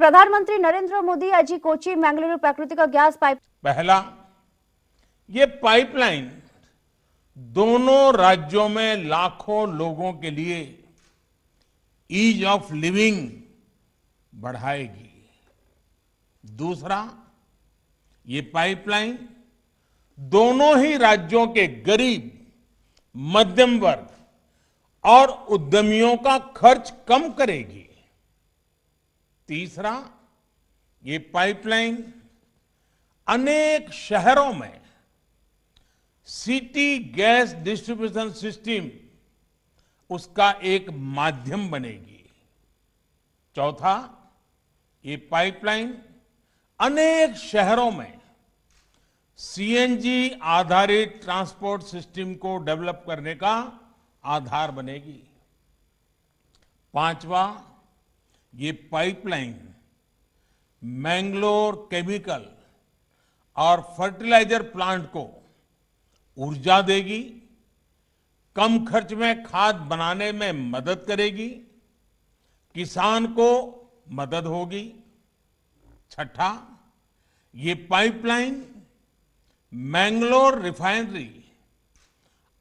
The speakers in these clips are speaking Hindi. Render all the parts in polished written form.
प्रधानमंत्री नरेंद्र मोदी आज कोची मैंगलुरु प्राकृतिक गैस पाइप पहला, ये पाइपलाइन दोनों राज्यों में लाखों लोगों के लिए ईज ऑफ लिविंग बढ़ाएगी। दूसरा, ये पाइपलाइन दोनों ही राज्यों के गरीब, मध्यम वर्ग और उद्यमियों का खर्च कम करेगी। तीसरा, ये पाइपलाइन अनेक शहरों में सिटी गैस डिस्ट्रीब्यूशन सिस्टम उसका एक माध्यम बनेगी। चौथा, ये पाइपलाइन अनेक शहरों में सीएनजी आधारित ट्रांसपोर्ट सिस्टम को डेवलप करने का आधार बनेगी। पांचवा, ये पाइपलाइन मैंगलोर केमिकल और फर्टिलाइजर प्लांट को ऊर्जा देगी, कम खर्च में खाद बनाने में मदद करेगी, किसान को मदद होगी। छठा, ये पाइपलाइन मैंगलोर रिफाइनरी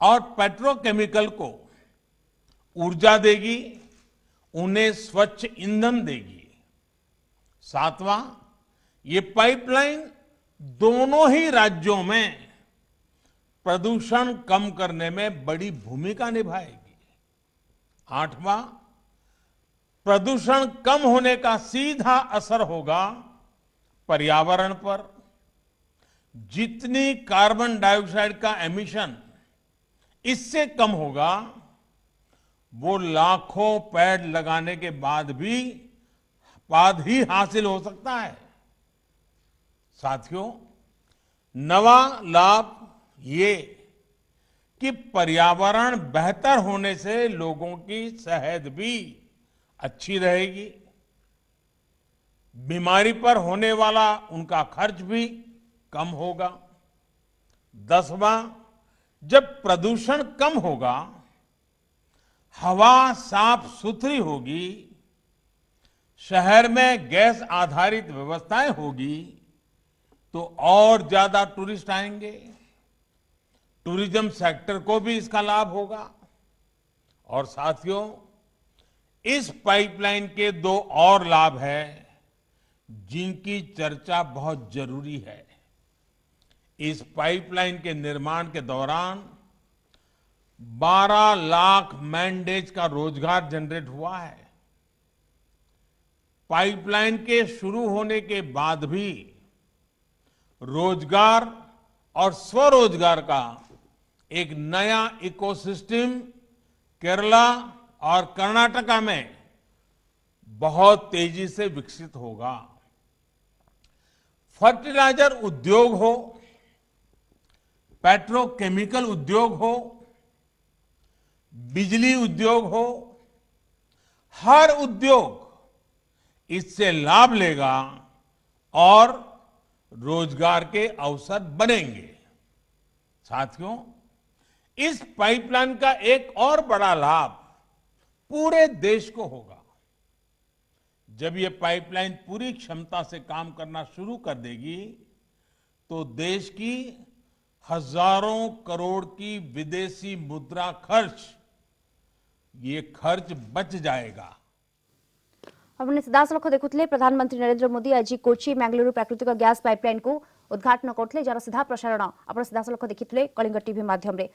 और पेट्रोकेमिकल को ऊर्जा देगी, उन्हें स्वच्छ ईंधन देगी। सातवां, ये पाइपलाइन दोनों ही राज्यों में प्रदूषण कम करने में बड़ी भूमिका निभाएगी। आठवां, प्रदूषण कम होने का सीधा असर होगा पर्यावरण पर। जितनी कार्बन डाइऑक्साइड का एमिशन इससे कम होगा, वो लाखों पेड़ लगाने के बाद ही हासिल हो सकता है। साथियों, नवा लाभ ये कि पर्यावरण बेहतर होने से लोगों की सेहत भी अच्छी रहेगी, बीमारी पर होने वाला उनका खर्च भी कम होगा। 10वां, जब प्रदूषण कम होगा, हवा साफ सुथरी होगी, शहर में गैस आधारित व्यवस्थाएं होगी, तो और ज्यादा टूरिस्ट आएंगे, टूरिज्म सेक्टर को भी इसका लाभ होगा। और साथियों, इस पाइपलाइन के दो और लाभ हैं जिनकी चर्चा बहुत जरूरी है। इस पाइपलाइन के निर्माण के दौरान 12 लाख मैन डेज का रोजगार जनरेट हुआ है। पाइपलाइन के शुरू होने के बाद भी रोजगार और स्वरोजगार का एक नया इकोसिस्टम केरला और कर्नाटका में बहुत तेजी से विकसित होगा। फर्टिलाइजर उद्योग हो, पेट्रोकेमिकल उद्योग हो, बिजली उद्योग हो, हर उद्योग इससे लाभ लेगा और रोजगार के अवसर बनेंगे। साथियों, इस पाइपलाइन का एक और बड़ा लाभ पूरे देश को होगा। जब ये पाइपलाइन पूरी क्षमता से काम करना शुरू कर देगी, तो देश की हजारों करोड़ की विदेशी मुद्रा खर्च बच जाएगा। अपने सीधासलख देखुले प्रधानमंत्री नरेंद्र मोदी आज कोची मैंगलुरु प्राकृतिक गैस पाइपलाइन को उद्घाटन करते, जार सीधा प्रसारण आप सीधासलख देखिए कलिंग टीवी माध्यम रे।